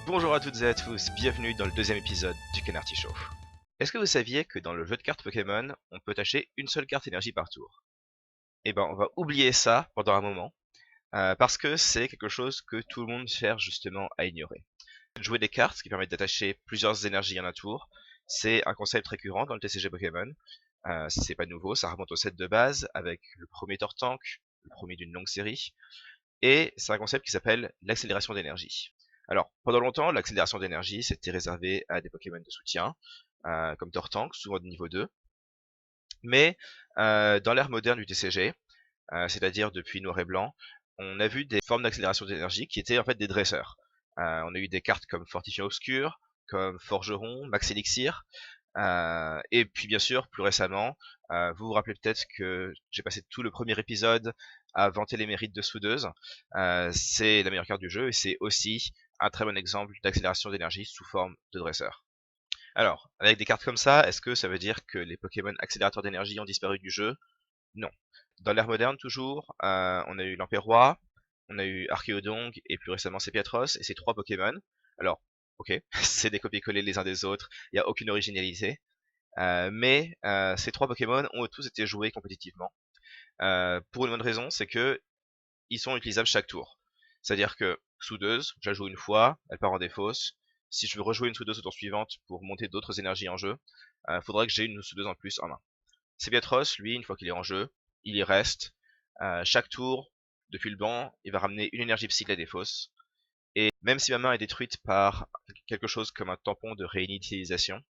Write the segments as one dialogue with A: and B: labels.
A: Bonjour à toutes et à tous, bienvenue dans le deuxième épisode du Canarty Show. Est-ce que vous saviez que dans le jeu de cartes Pokémon, on peut acheter une seule carte énergie par tour? Eh ben, on va oublier ça pendant un moment, parce que c'est quelque chose que tout le monde cherche justement à ignorer. Jouer des cartes qui permettent d'attacher plusieurs énergies en un tour, c'est un concept récurrent dans le TCG Pokémon. C'est pas nouveau, ça remonte au set de base avec le premier Tortank, le premier d'une longue série, et c'est un concept qui s'appelle l'accélération d'énergie. Alors, pendant longtemps, l'accélération d'énergie, c'était réservé à des Pokémon de soutien, comme Tortank, souvent de niveau 2. Mais dans l'ère moderne du TCG, c'est-à-dire depuis Noir et Blanc, on a vu des formes d'accélération d'énergie qui étaient en fait des dresseurs. On a eu des cartes comme Fortifiant Obscur, comme Forgeron, Max Elixir, et puis bien sûr, plus récemment, vous vous rappelez peut-être que j'ai passé tout le premier épisode à vanter les mérites de Soudeuse. C'est la meilleure carte du jeu et c'est aussi un très bon exemple d'accélération d'énergie sous forme de dresseur. Alors, avec des cartes comme ça, est-ce que ça veut dire que les Pokémon accélérateurs d'énergie ont disparu du jeu? Non. Dans l'ère moderne toujours, on a eu l'Empérois, on a eu Archéodong et plus récemment Sepiatros et ces trois Pokémon. Alors, ok, c'est des copier-coller les uns des autres, il n'y a aucune originalité. Mais ces trois Pokémon ont tous été joués compétitivement. Pour une bonne raison, c'est que ils sont utilisables chaque tour. C'est-à-dire que Soudeuse, je la joue une fois, elle part en défausse. Si je veux rejouer une Soudeuse au tour suivante pour monter d'autres énergies en jeu, faudrait que j'ai une Soudeuse en plus en main. Sebiatros, lui, une fois qu'il est en jeu, il y reste. Chaque tour, depuis le banc, il va ramener une énergie psy de la défausse. Et même si ma main est détruite par quelque chose comme un tampon de réinitialisation,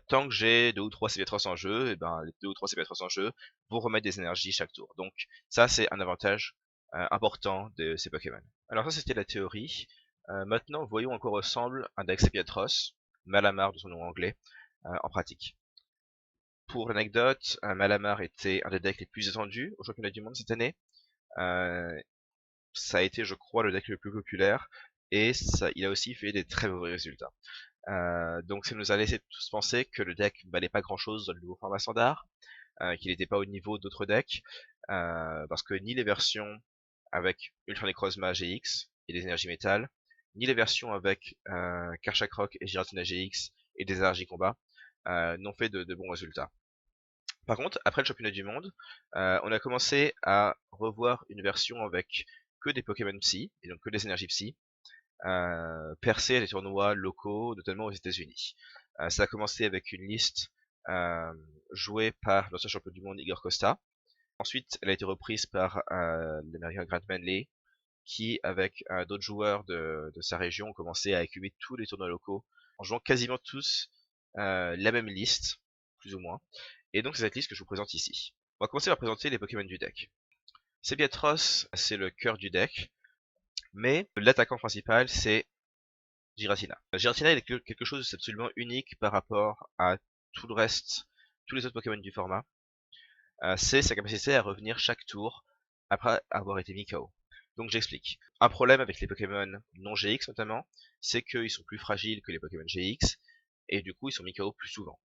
A: tant que j'ai 2 ou 3 Sebiatros en jeu, et ben les 2 ou 3 Sebiatros en jeu vont remettre des énergies chaque tour. Donc ça c'est un avantage important de ces Pokémon. Alors ça c'était la théorie. Maintenant voyons à quoi ressemble un deck Sebiatros, Malamar de son nom anglais, en pratique. Pour l'anecdote, Malamar était un des decks les plus attendus au championnat du monde cette année. Euh, Ça a été, je crois, le deck le plus populaire et ça, il a aussi fait des très mauvais résultats. Donc ça nous a laissé tous penser que le deck valait pas grand chose dans le nouveau format standard, qu'il n'était pas au niveau d'autres decks, parce que ni les versions avec Ultra Necrozma GX et des énergies métal, ni les versions avec Karchakroc et Giratina GX et des énergies combat n'ont fait de bons résultats. Par contre, après le championnat du monde, on a commencé à revoir une version avec que des Pokémon Psy, et donc que des énergies Psy, percées à des tournois locaux, notamment aux États-Unis. Ça a commencé avec une liste euh, jouée par l'ancien champion du monde Igor Costa. Ensuite, elle a été reprise par l'américain Grant Manley, qui, avec d'autres joueurs de sa région, ont commencé à écumer tous les tournois locaux en jouant quasiment tous la même liste, plus ou moins. Et donc c'est cette liste que je vous présente ici. On va commencer par présenter les Pokémon du deck. Sebiatros, c'est le cœur du deck, mais l'attaquant principal, c'est Giratina. Giratina est quelque chose d'absolument unique par rapport à tout le reste, tous les autres Pokémon du format. C'est sa capacité à revenir chaque tour après avoir été mis KO. Donc j'explique. Un problème avec les Pokémon non GX notamment, c'est qu'ils sont plus fragiles que les Pokémon GX, et du coup ils sont mis KO plus souvent.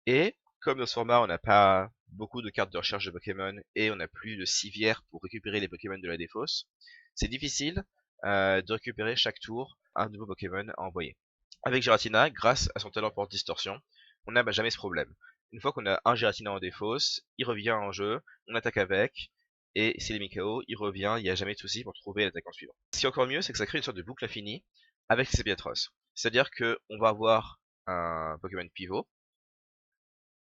A: Et comme dans ce format on n'a pas beaucoup de cartes de recherche de Pokémon, et on n'a plus de civière pour récupérer les Pokémon de la défausse, c'est difficile de récupérer chaque tour un nouveau Pokémon à envoyer. Avec Giratina, grâce à son talent porte distorsion, on n'a jamais ce problème. Une fois qu'on a un Giratina en défausse, il revient en jeu, on attaque avec, et s'il est mis KO, il revient, il n'y a jamais de souci pour trouver l'attaquant suivant. Ce qui est encore mieux, c'est que ça crée une sorte de boucle infinie avec les Sebiatros. C'est-à-dire qu'on va avoir un Pokémon pivot.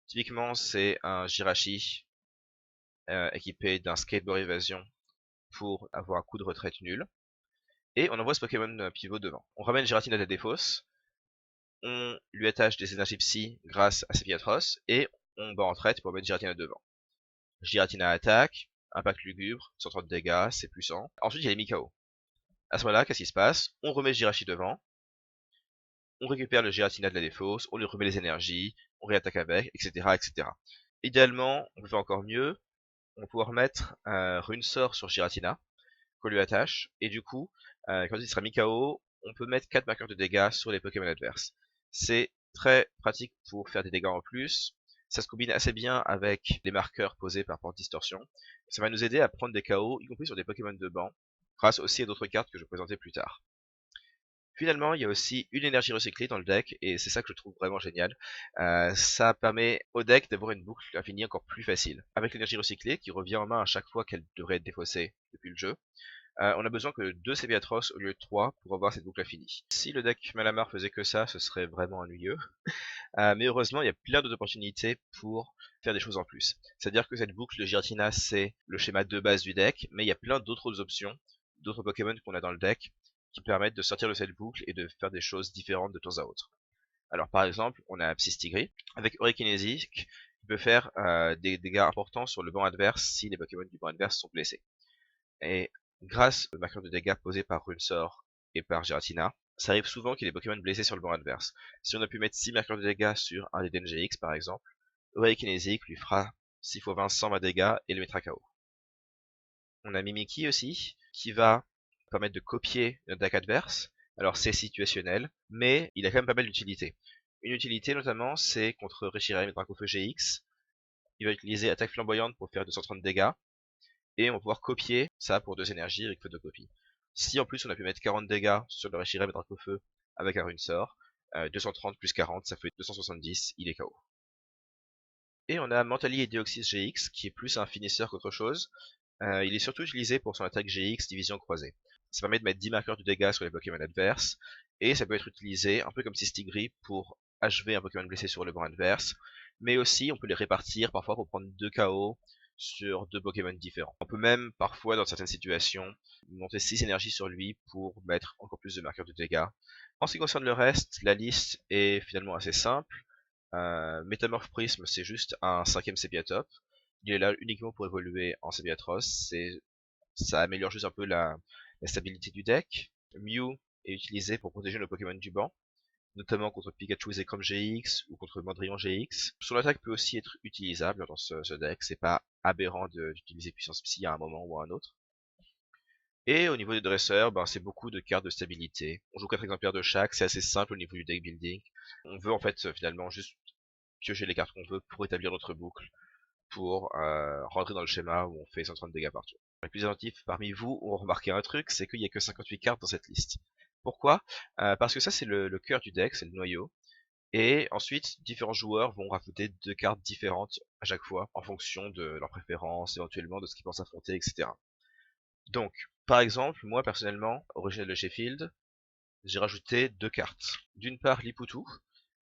A: Typiquement, c'est un Jirachi équipé d'un skateboard évasion pour avoir un coup de retraite nul. Et on envoie ce Pokémon pivot devant. On ramène Giratina de la défausse, on lui attache des énergies psy grâce à ses Sepiatros, et on bat en traite pour mettre Giratina devant. Giratina attaque, impact lugubre, 130 dégâts, c'est puissant. Ensuite, il y a les Mikao. À ce moment-là, qu'est-ce qui se passe? On remet Jirachi devant, on récupère le Giratina de la défausse, on lui remet les énergies, on réattaque avec, etc., etc. Idéalement, on peut faire encore mieux, on va pouvoir mettre Rune Sort sur Giratina, qu'on lui attache, et du coup, quand il sera mis KO, on peut mettre 4 marqueurs de dégâts sur les Pokémon adverses. C'est très pratique pour faire des dégâts en plus, ça se combine assez bien avec les marqueurs posés par Porte Distorsion. Ça va nous aider à prendre des KO, y compris sur des Pokémon de banc, grâce aussi à d'autres cartes que je vais présenter plus tard. Finalement, il y a aussi une énergie recyclée dans le deck, et c'est ça que je trouve vraiment génial. Ça permet au deck d'avoir une boucle infinie encore plus facile. Avec l'énergie recyclée, qui revient en main à chaque fois qu'elle devrait être défaussée depuis le jeu, on a besoin que 2 Cébiatros au lieu de 3 pour avoir cette boucle infinie. Si le deck Malamar faisait que ça, ce serait vraiment ennuyeux. Mais heureusement, il y a plein d'autres opportunités pour faire des choses en plus. C'est-à-dire que cette boucle de Giratina, c'est le schéma de base du deck, mais il y a plein d'autres options, d'autres Pokémon qu'on a dans le deck, qui permettent de sortir de cette boucle et de faire des choses différentes de temps à autre. Alors par exemple, on a Psystigris, avec Aurikinésie, qui peut faire des dégâts importants sur le banc adverse si les Pokémon du banc adverse sont blessés. Et grâce au marqueur de dégâts posé par Runesort et par Giratina, ça arrive souvent qu'il y ait des Pokémon blessés sur le banc adverse. Si on a pu mettre 6 marqueurs de dégâts sur un des DNGX par exemple, Aurikinésie lui fera 6 x 20, 120 dégâts et le mettra KO. On a Mimikyu aussi, qui va permettre de copier notre deck adverse. Alors c'est situationnel, mais il a quand même pas mal d'utilité. Une utilité notamment, c'est contre Reshiram et Dracofeu GX. Il va utiliser attaque flamboyante pour faire 230 dégâts, et on va pouvoir copier ça pour 2 énergies avec de copie. Si en plus on a pu mettre 40 dégâts sur le Reshiram et Dracofeu avec un Runesort, 230 plus 40, ça fait 270, il est KO. Et on a Mentally et Deoxys GX, qui est plus un finisseur qu'autre chose. Il est surtout utilisé pour son attaque GX division croisée. Ça permet de mettre 10 marqueurs de dégâts sur les Pokémon adverses, et ça peut être utilisé un peu comme Psystigris pour achever un Pokémon blessé sur le banc adverse, mais aussi on peut les répartir parfois pour prendre 2 KO sur 2 Pokémon différents. On peut même parfois dans certaines situations monter 6 énergies sur lui pour mettre encore plus de marqueurs de dégâts. En ce qui concerne le reste, la liste est finalement assez simple. Métamorph Prisme, c'est juste un 5ème Sepiatop. Il est là uniquement pour évoluer en Sepiatros, ça améliore juste un peu la stabilité du deck. Mew est utilisé pour protéger nos Pokémon du banc, notamment contre Pikachu Zekrom GX ou contre Mandrion GX. Son attaque peut aussi être utilisable dans ce deck, c'est pas aberrant d'utiliser puissance psy à un moment ou à un autre. Et au niveau des dresseurs, c'est beaucoup de cartes de stabilité. On joue 4 exemplaires de chaque, c'est assez simple au niveau du deck building. On veut en fait finalement juste piocher les cartes qu'on veut pour établir notre boucle, pour rentrer dans le schéma où on fait 130 dégâts par tour. Les plus attentifs parmi vous ont remarqué un truc, c'est qu'il n'y a que 58 cartes dans cette liste. Pourquoi Parce que ça c'est le cœur du deck, c'est le noyau. Et ensuite, différents joueurs vont rajouter 2 cartes différentes à chaque fois, en fonction de leurs préférences, éventuellement de ce qu'ils pensent affronter, etc. Donc, par exemple, moi personnellement, originaire de Sheffield, j'ai rajouté 2 cartes. D'une part, Liputu.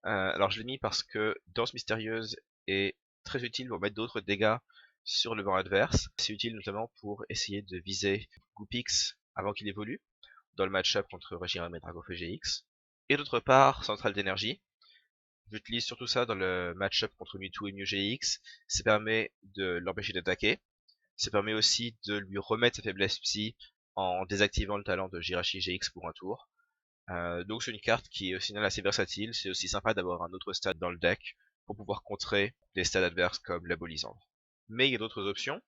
A: Alors je l'ai mis parce que Danse Mystérieuse est très utile pour mettre d'autres dégâts sur le banc adverse. C'est utile notamment pour essayer de viser Goopix avant qu'il évolue, dans le match-up contre Reshiram et Dracofeu GX. Et d'autre part, Centrale d'énergie. J'utilise surtout ça dans le match-up contre Mewtwo et Mew GX. Ça permet de l'empêcher d'attaquer. Ça permet aussi de lui remettre sa faiblesse psy en désactivant le talent de Jirachi GX pour un tour. Donc c'est une carte qui est au final assez versatile, c'est aussi sympa d'avoir un autre stade dans le deck pour pouvoir contrer des stades adverses comme la Bolisandre. Mais il y a d'autres options,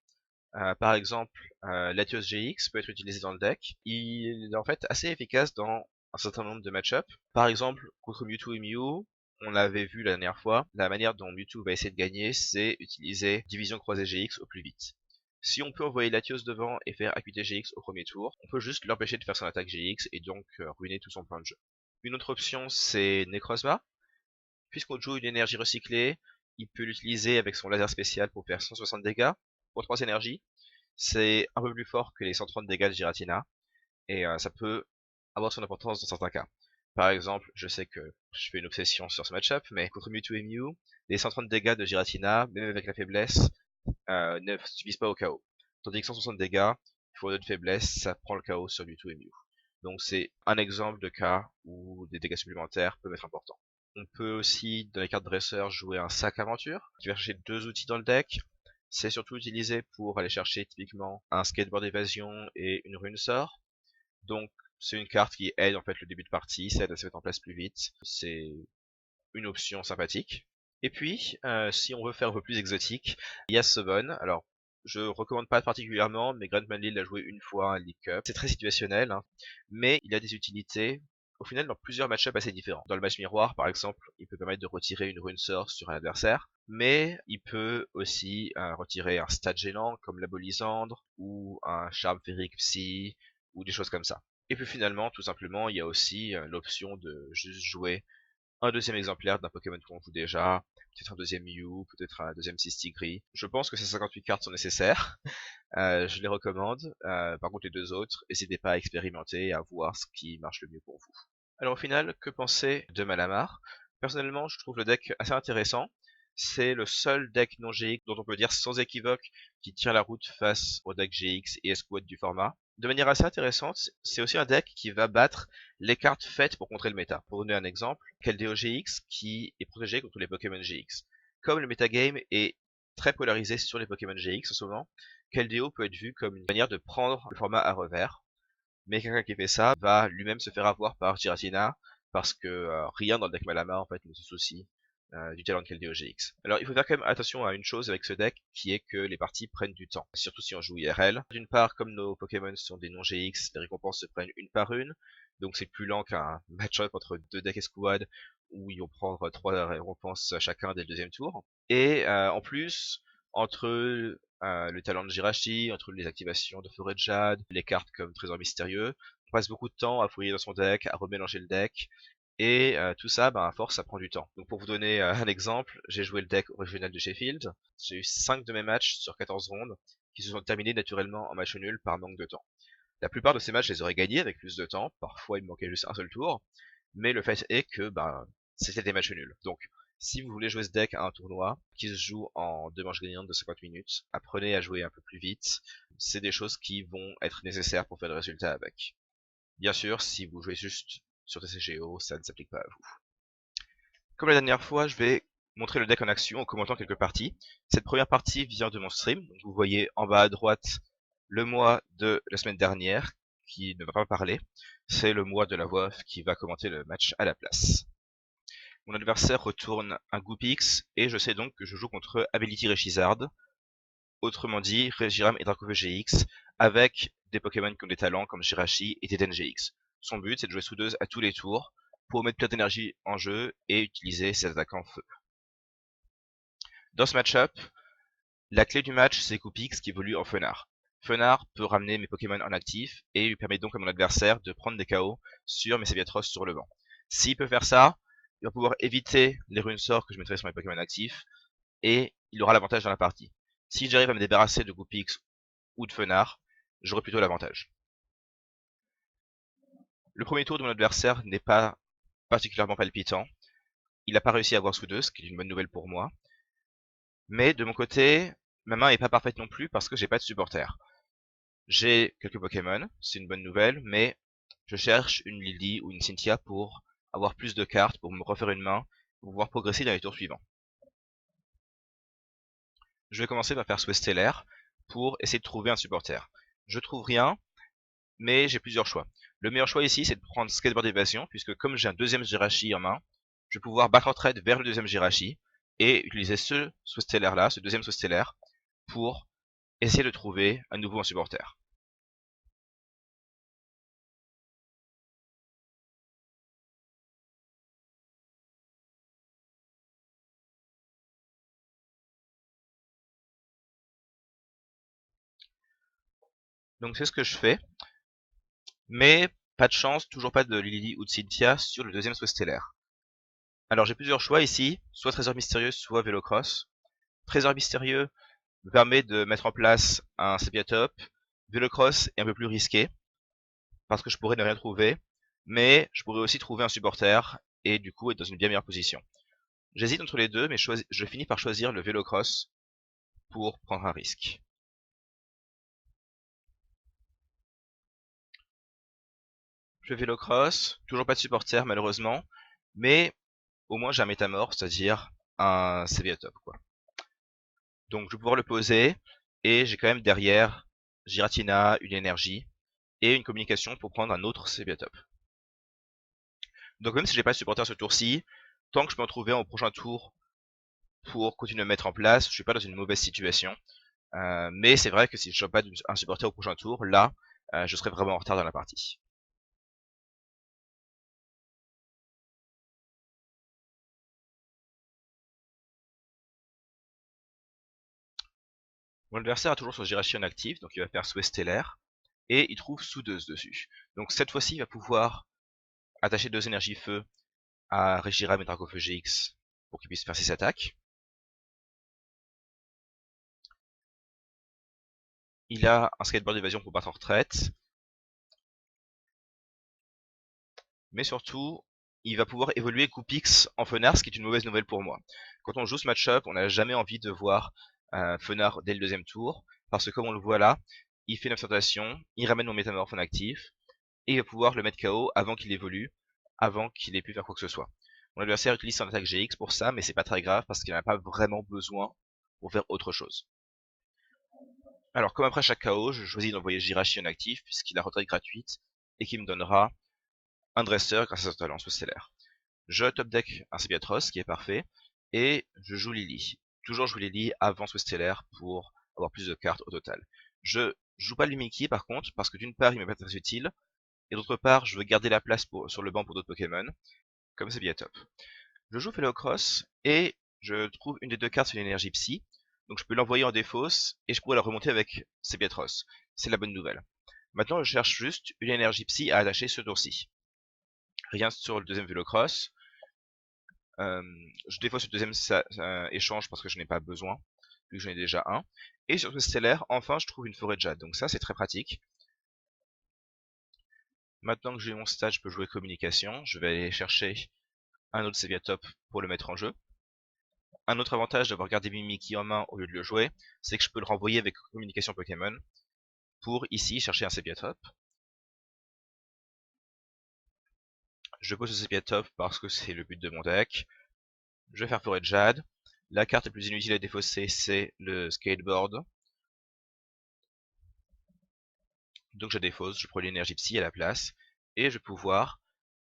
A: par exemple Latios GX peut être utilisé dans le deck, il est en fait assez efficace dans un certain nombre de match-up. Par exemple contre Mewtwo et Mew, on l'avait vu la dernière fois, la manière dont Mewtwo va essayer de gagner c'est utiliser Division croisée GX au plus vite. Si on peut envoyer Latios devant et faire acuité GX au premier tour, on peut juste l'empêcher de faire son attaque GX et donc ruiner tout son plan de jeu. Une autre option c'est Necrozma. Puisqu'on joue une énergie recyclée, il peut l'utiliser avec son laser spécial pour faire 160 dégâts pour 3 énergies. C'est un peu plus fort que les 130 dégâts de Giratina, et ça peut avoir son importance dans certains cas. Par exemple, je sais que je fais une obsession sur ce match-up, mais contre Mewtwo et Mew, les 130 dégâts de Giratina, même avec la faiblesse, ne suffisent pas au KO. Tandis que 160 dégâts, pour notre faiblesse, ça prend le KO sur Mewtwo et Mew. Donc c'est un exemple de cas où des dégâts supplémentaires peuvent être importants. On peut aussi, dans les cartes dresseurs, jouer un sac aventure, qui va chercher 2 outils dans le deck. C'est surtout utilisé pour aller chercher typiquement un skateboard évasion et une rune sort. Donc c'est une carte qui aide en fait le début de partie, ça aide à se mettre en place plus vite. C'est une option sympathique. Et puis, si on veut faire un peu plus exotique, il y a Summon. Alors, je recommande pas particulièrement, mais Gruntmanly l'a joué une fois à League Cup. C'est très situationnel, hein, mais il a des utilités, au final, dans plusieurs match-ups assez différents. Dans le match miroir, par exemple, il peut permettre de retirer une rune source sur un adversaire, mais il peut aussi retirer un stat gênant, comme la Bolisandre, ou un charme féerique psy, ou des choses comme ça. Et puis finalement, tout simplement, il y a aussi l'option de juste jouer un deuxième exemplaire d'un Pokémon qu'on joue déjà, peut-être un deuxième Mew, peut-être un deuxième Sistigri. Je pense que ces 58 cartes sont nécessaires, je les recommande. Par contre, les deux autres, n'hésitez pas à expérimenter et à voir ce qui marche le mieux pour vous. Alors au final, que penser de Malamar? Personnellement, je trouve le deck assez intéressant. C'est le seul deck non GX dont on peut dire sans équivoque qui tient la route face au deck GX et Escouade du format. De manière assez intéressante, c'est aussi un deck qui va battre les cartes faites pour contrer le méta. Pour donner un exemple, Keldeo GX qui est protégé contre les Pokémon GX. Comme le metagame est très polarisé sur les Pokémon GX en ce moment, Keldeo peut être vu comme une manière de prendre le format à revers. Mais quelqu'un qui fait ça va lui-même se faire avoir par Giratina, parce que rien dans le deck Malamar en fait ne se soucie du talent de Keldeo GX. Alors il faut faire quand même attention à une chose avec ce deck, qui est que les parties prennent du temps, surtout si on joue IRL. D'une part, comme nos Pokémon sont des non GX, les récompenses se prennent une par une, donc c'est plus lent qu'un match-up entre deux decks escouades, où ils vont prendre 3 récompenses chacun dès le deuxième tour. Et en plus, entre le talent de Jirachi, entre les activations de Forêt de Jade, les cartes comme Trésor Mystérieux, on passe beaucoup de temps à fouiller dans son deck, à remélanger le deck, et tout ça, à force, ça prend du temps. Donc pour vous donner un exemple, j'ai joué le deck original de Sheffield, j'ai eu 5 de mes matchs sur 14 rondes, qui se sont terminés naturellement en match nul par manque de temps. La plupart de ces matchs, je les aurais gagnés avec plus de temps, parfois il me manquait juste un seul tour, mais le fait est que c'était des matchs nuls. Donc si vous voulez jouer ce deck à un tournoi qui se joue en 2 manches gagnantes de 50 minutes, apprenez à jouer un peu plus vite. C'est des choses qui vont être nécessaires pour faire le résultat avec. Bien sûr, si vous jouez juste sur TCGO, ça ne s'applique pas à vous. Comme la dernière fois, je vais montrer le deck en action en commentant quelques parties. Cette première partie vient de mon stream. Donc vous voyez en bas à droite le mois de la semaine dernière, qui ne va pas parler. C'est le mois de la voix off qui va commenter le match à la place. Mon adversaire retourne un Goopix, et je sais donc que je joue contre Ability Reshizard, autrement dit Regiram et Draco GX, avec des Pokémon qui ont des talents comme Jirachi et Teden GX. Son but c'est de jouer soudeuse à tous les tours, pour mettre plein d'énergie en jeu et utiliser ses attaquants feu. Dans ce match-up, la clé du match c'est Goopix qui évolue en Fenard. Fenard peut ramener mes Pokémon en actif, et lui permet donc à mon adversaire de prendre des KO sur mes Seviatros sur le banc. S'il peut faire ça, il va pouvoir éviter les runes sorts que je mettrai sur mes Pokémon actifs, et il aura l'avantage dans la partie. Si j'arrive à me débarrasser de Goopix ou de Fenard, j'aurai plutôt l'avantage. Le premier tour de mon adversaire n'est pas particulièrement palpitant. Il n'a pas réussi à avoir Soudeuse, ce qui est une bonne nouvelle pour moi. Mais de mon côté, ma main est pas parfaite non plus parce que j'ai pas de supporter. J'ai quelques Pokémon, c'est une bonne nouvelle, mais je cherche une Lily ou une Cynthia pour avoir plus de cartes, pour me refaire une main, pour pouvoir progresser dans les tours suivants. Je vais commencer par faire Souhait Stellaire pour essayer de trouver un supporter. Je trouve rien, mais j'ai plusieurs choix. Le meilleur choix ici, c'est de prendre Skateboard Évasion, puisque comme j'ai un deuxième Jirachi en main, je vais pouvoir battre en trade vers le deuxième Jirachi, et utiliser ce Stellaire là, ce deuxième Stellaire, pour essayer de trouver à nouveau un supporter. Donc c'est ce que je fais, mais pas de chance, toujours pas de Lily ou de Cynthia sur le deuxième Stellaire. Alors j'ai plusieurs choix ici, soit Trésor Mystérieux, soit Vélocross. Trésor Mystérieux me permet de mettre en place un Sepiatop. Vélocross est un peu plus risqué, parce que je pourrais ne rien trouver, mais je pourrais aussi trouver un supporter, et du coup être dans une bien meilleure position. J'hésite entre les deux, mais je finis par choisir le Vélocross pour prendre un risque. Je Vélocross, toujours pas de supporter malheureusement, mais au moins j'ai un Métamorph, c'est-à-dire un Seviatop quoi. Donc je vais pouvoir le poser, et j'ai quand même derrière Giratina, une énergie, et une communication pour prendre un autre Seviatop. Donc même si j'ai pas de supporter ce tour-ci, tant que je peux en trouver au prochain tour pour continuer à me mettre en place, je suis pas dans une mauvaise situation. Mais c'est vrai que si je chope pas un supporter au prochain tour, là, je serais vraiment en retard dans la partie. Mon adversaire a toujours son Jirachi en actif, donc il va faire Souhait Stellaire. et il trouve soudeuse dessus. Donc cette fois-ci, il va pouvoir attacher 2 énergies feu à Reshiram et Dracofeu GX pour qu'il puisse faire ses attaques. Il a un skateboard d'évasion pour battre en retraite. Mais surtout, il va pouvoir évoluer Coupix en Fenard, ce qui est une mauvaise nouvelle pour moi. Quand on joue ce match-up, on n'a jamais envie de voir Fenard dès le deuxième tour, parce que comme on le voit là, il fait une observation, il ramène mon métamorphe en actif, et il va pouvoir le mettre KO avant qu'il évolue, avant qu'il ait pu faire quoi que ce soit. Mon adversaire utilise son attaque GX pour ça, mais c'est pas très grave, parce qu'il n'en a pas vraiment besoin pour faire autre chose. Alors, comme après chaque KO, je choisis d'envoyer Jirachi en actif, puisqu'il a retraite gratuite, et qui me donnera un dresseur grâce à son talent stellaire. Je top deck un Sebiatros qui est parfait, et je joue Lily. Toujours jouer Lily avant stellaire pour avoir plus de cartes au total. Je joue pas le Mickey par contre, parce que d'une part il m'est pas très utile, et d'autre part je veux garder la place sur le banc pour d'autres Pokémon, comme Sebiatop. Je joue Fellowcross, et je trouve une des deux cartes sur l'énergie Psy, donc je peux l'envoyer en défausse, et je pourrais la remonter avec Sebiatros. C'est la bonne nouvelle. Maintenant je cherche juste une énergie Psy à attacher ce tour-ci. Rien sur le deuxième Vélocross. Je défausse le deuxième échange parce que je n'ai pas besoin, vu que j'en ai déjà un. Et sur ce stellaire, enfin, je trouve une forêt de jade. Donc ça, c'est très pratique. Maintenant que j'ai mon stade, je peux jouer communication. Je vais aller chercher un autre Seviatop pour le mettre en jeu. Un autre avantage d'avoir gardé Mimikyu en main au lieu de le jouer, c'est que je peux le renvoyer avec communication Pokémon pour ici chercher un Seviatop. Je pose ce Seviatop parce que c'est le but de mon deck. Je vais faire forêt de jade. La carte la plus inutile à défausser, c'est le skateboard. Donc je défausse, je prends l'énergie psy à la place, et je vais pouvoir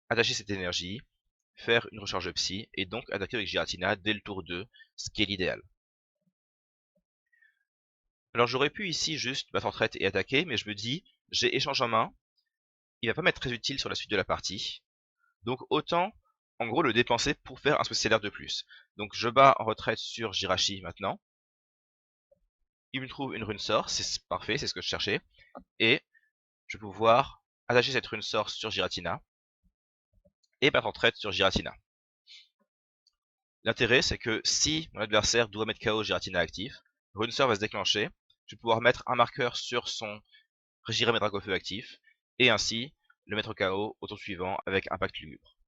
A: attacher cette énergie, faire une recharge psy, et donc attaquer avec Giratina dès le tour 2, ce qui est l'idéal. Alors j'aurais pu ici juste battre en retraite et attaquer, mais je me dis, j'ai échange en main, il va pas m'être très utile sur la suite de la partie, donc autant en gros le dépenser pour faire un spécialaire de plus. Donc je bats en retraite sur Jirachi maintenant, il me trouve une rune sort, c'est parfait, c'est ce que je cherchais, et je vais pouvoir attacher cette rune sort sur Giratina, et battre en retraite sur Giratina. L'intérêt, c'est que si mon adversaire doit mettre KO Giratina actif, Runesort va se déclencher, je vais pouvoir mettre un marqueur sur son Regiram et Dracofeu actif, et ainsi le mettre KO au tour suivant avec Impact Lugubre.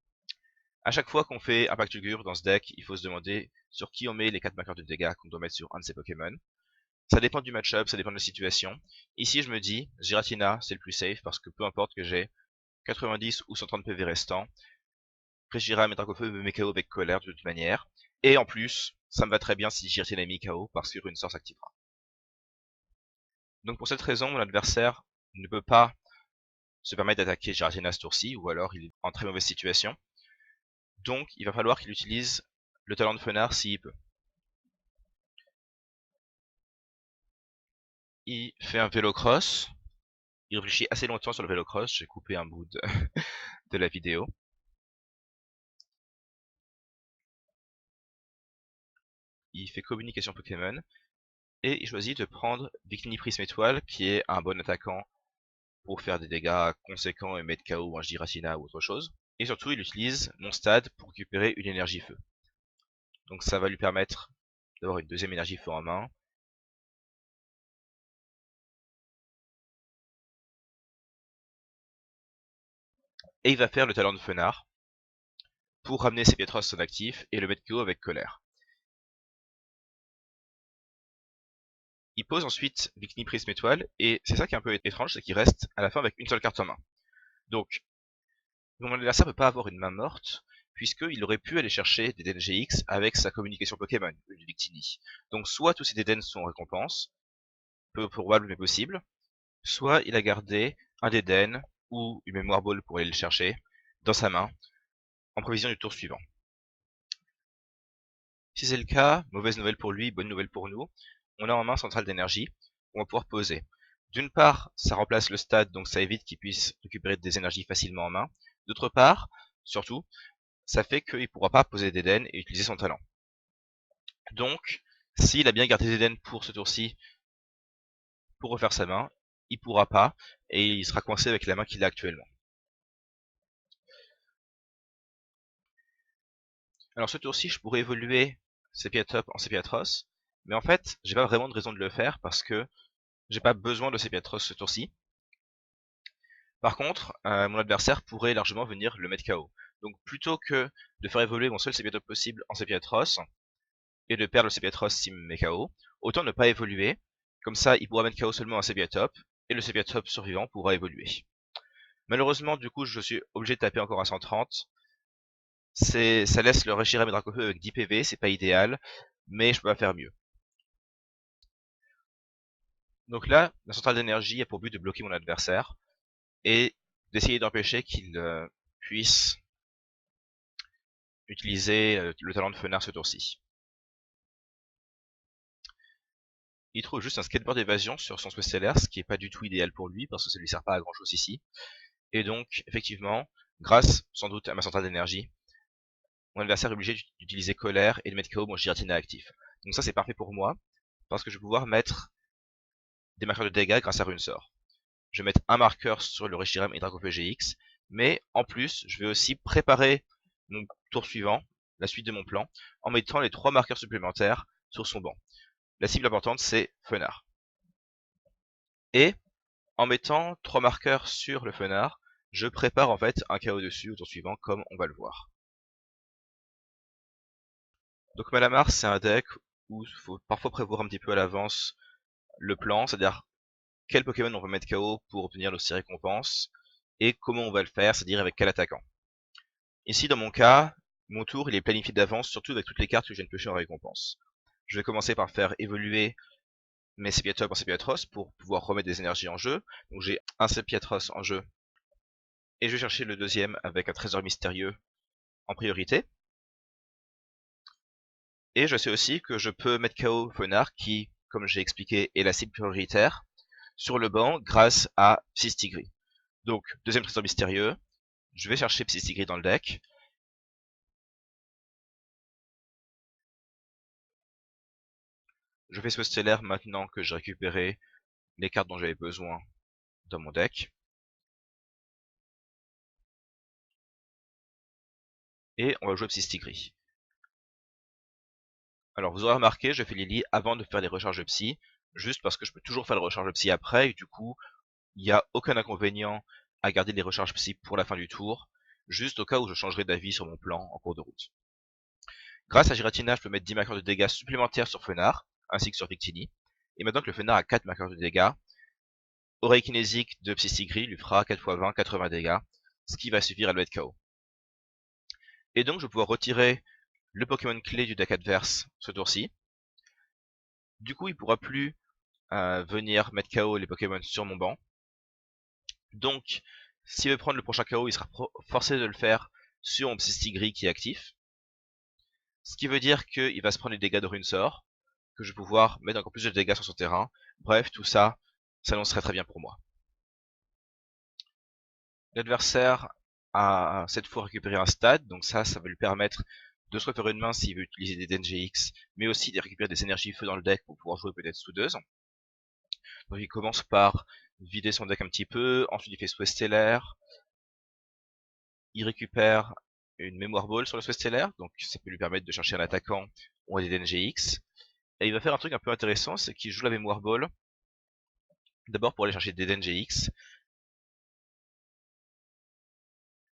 A: A chaque fois qu'on fait Impact Lugubre dans ce deck, il faut se demander sur qui on met les 4 marqueurs de dégâts qu'on doit mettre sur un de ces Pokémon. Ça dépend du match-up, ça dépend de la situation. Ici, je me dis, Giratina, c'est le plus safe parce que peu importe que j'ai 90 ou 130 PV restants, Reshiram et Dracofeu me met KO avec colère de toute manière. Et en plus, ça me va très bien si Giratina est mis KO parce que une source s'activera. Donc pour cette raison, mon adversaire ne peut pas se permettre d'attaquer Giratina ce tour-ci, ou alors il est en très mauvaise situation. Donc il va falloir qu'il utilise le talent de Fenard s'il peut. Il fait un Vélocross. Il réfléchit assez longtemps sur le Vélocross. J'ai coupé un bout de la vidéo. Il fait communication Pokémon. Et il choisit de prendre Victini Prisme Étoile, qui est un bon attaquant pour faire des dégâts conséquents et mettre KO un Giratina ou autre chose. Et surtout, il utilise mon stade pour récupérer une énergie feu. Donc ça va lui permettre d'avoir une deuxième énergie feu en main. Et il va faire le talent de Fenard pour ramener ses Pietros son actif et le mettre KO avec colère. Il pose ensuite Victini Prisme Étoile, et c'est ça qui est un peu étrange, c'est qu'il reste à la fin avec une seule carte en main. Donc, mon adversaire ne peut pas avoir une main morte, puisqu'il aurait pu aller chercher des DN GX avec sa communication Pokémon, du Victini. Donc soit tous ces DN sont en récompense, peu probable mais possible, soit il a gardé un DN ou une mémoire ball pour aller le chercher dans sa main, en prévision du tour suivant. Si c'est le cas, mauvaise nouvelle pour lui, bonne nouvelle pour nous, on a en main centrale d'énergie, on va pouvoir poser. D'une part, ça remplace le stade, donc ça évite qu'il puisse récupérer des énergies facilement en main. D'autre part, surtout, ça fait qu'il ne pourra pas poser d'Eden et utiliser son talent. Donc, s'il a bien gardé d'Eden pour ce tour-ci, pour refaire sa main, il pourra pas, et il sera coincé avec la main qu'il a actuellement. Alors ce tour-ci, je pourrais évoluer Sepiatop en Sepiatros, mais en fait, j'ai pas vraiment de raison de le faire parce que j'ai pas besoin de Sepiatros ce tour-ci. Par contre, mon adversaire pourrait largement venir le mettre KO. Donc plutôt que de faire évoluer mon seul Sepiatop possible en Sepiatros, et de perdre le Sepiatros s'il me met KO, autant ne pas évoluer, comme ça il pourra mettre KO seulement un Sepiatop, et le Sepiatop survivant pourra évoluer. Malheureusement, du coup, je suis obligé de taper encore à 130. Ça laisse le Reshiram et Dracofeu avec 10 PV, c'est pas idéal, mais je peux pas faire mieux. Donc là, la centrale d'énergie a pour but de bloquer mon adversaire, et d'essayer d'empêcher qu'il puisse utiliser le talent de Fenard ce tour-ci. Il trouve juste un skateboard d'évasion sur son souhait stellaire, ce qui est pas du tout idéal pour lui, parce que ça lui sert pas à grand chose ici. Et donc, effectivement, grâce sans doute à ma centrale d'énergie, mon adversaire est obligé d'utiliser colère et de mettre KO mon Giratina actif. Donc ça c'est parfait pour moi, parce que je vais pouvoir mettre des marqueurs de dégâts grâce à Runesort. Je vais mettre un marqueur sur le Reshiram et Dracofeu GX, mais en plus, je vais aussi préparer mon tour suivant, la suite de mon plan, en mettant les 3 marqueurs supplémentaires sur son banc. La cible importante, c'est Fenard. Et, en mettant 3 marqueurs sur le Fenard, je prépare en fait un KO dessus au tour suivant, comme on va le voir. Donc Malamar, c'est un deck où il faut parfois prévoir un petit peu à l'avance le plan, c'est-à-dire quel Pokémon on va mettre KO pour obtenir nos 6 récompenses, et comment on va le faire, c'est-à-dire avec quel attaquant. Ici, dans mon cas, mon tour il est planifié d'avance, surtout avec toutes les cartes que je viens de piocher en récompense. Je vais commencer par faire évoluer mes Sepiatop en Sepiatros pour pouvoir remettre des énergies en jeu. Donc j'ai un Sepiatros en jeu, et je vais chercher le deuxième avec un trésor mystérieux en priorité. Et je sais aussi que je peux mettre KO Fenard qui, comme j'ai expliqué, est la cible prioritaire sur le banc grâce à Psystigris. Donc, deuxième trésor mystérieux, je vais chercher Psystigris dans le deck. Je fais ce stellaire maintenant que j'ai récupéré les cartes dont j'avais besoin dans mon deck. Et on va jouer Psystigris. Alors vous aurez remarqué, je fais Lily avant de faire les recharges de Psy, juste parce que je peux toujours faire les recharges de Psy après, et du coup, il n'y a aucun inconvénient à garder les recharges Psy pour la fin du tour, juste au cas où je changerai d'avis sur mon plan en cours de route. Grâce à Giratina, je peux mettre 10 marqueurs de dégâts supplémentaires sur Fenard, ainsi que sur Victini. Et maintenant que le Fenard a 4 marqueurs de dégâts, Oreille Kinésique de Psystigris lui fera 4 x 20, 80 dégâts, ce qui va suffire à le mettre KO. Et donc je vais pouvoir retirer le Pokémon clé du deck adverse ce tour-ci. Du coup il pourra plus venir mettre KO les Pokémon sur mon banc. Donc s'il veut prendre le prochain KO, il sera forcé de le faire sur mon Psystigris qui est actif. Ce qui veut dire qu'il va se prendre les dégâts de Runesort, que je vais pouvoir mettre encore plus de dégâts sur son terrain. Bref, tout ça s'annoncerait très bien pour moi. L'adversaire a cette fois récupéré un stade, donc ça va lui permettre de se refaire une main s'il veut utiliser des DNGX, mais aussi de récupérer des énergies feu dans le deck pour pouvoir jouer peut-être soudeuse. Donc il commence par vider son deck un petit peu, ensuite il fait souhait stellaire, il récupère une mémoire ball sur le souhait stellaire, donc ça peut lui permettre de chercher un attaquant ou des DNGX. Et il va faire un truc un peu intéressant, c'est qu'il joue la mémoire ball d'abord pour aller chercher des DNGX,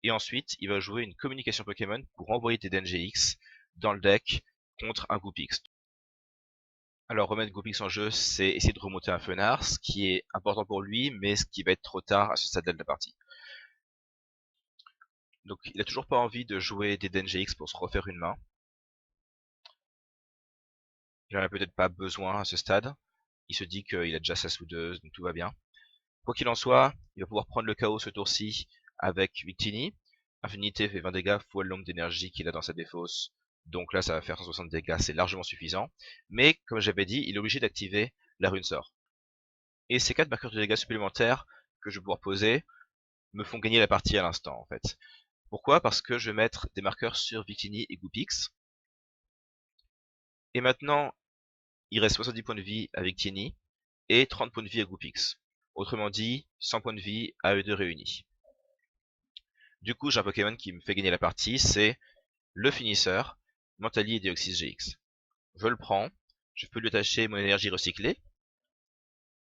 A: et ensuite il va jouer une communication Pokémon pour envoyer des DNGX dans le deck contre un Goopix. Alors remettre Goopix en jeu, c'est essayer de remonter un Fenard, ce qui est important pour lui, mais ce qui va être trop tard à ce stade de la partie. Donc il a toujours pas envie de jouer des DNGX pour se refaire une main. Il en a peut-être pas besoin à ce stade. Il se dit qu'il a déjà sa soudeuse, donc tout va bien. Quoi qu'il en soit, il va pouvoir prendre le KO ce tour-ci avec Victini. Infinité fait 20 dégâts fois le nombre d'énergie qu'il a dans sa défausse. Donc là, ça va faire 160 dégâts, c'est largement suffisant. Mais, comme j'avais dit, il est obligé d'activer la Runesort. Et ces 4 marqueurs de dégâts supplémentaires que je vais pouvoir poser me font gagner la partie à l'instant, en fait. Pourquoi? Parce que je vais mettre des marqueurs sur Victini et Goopix. Et maintenant, il reste 70 points de vie à Victini et 30 points de vie à Goopix. Autrement dit, 100 points de vie à eux deux réunis. Du coup, j'ai un Pokémon qui me fait gagner la partie, c'est le finisseur, Mentali et Deoxys GX. Je le prends, je peux lui attacher mon énergie recyclée,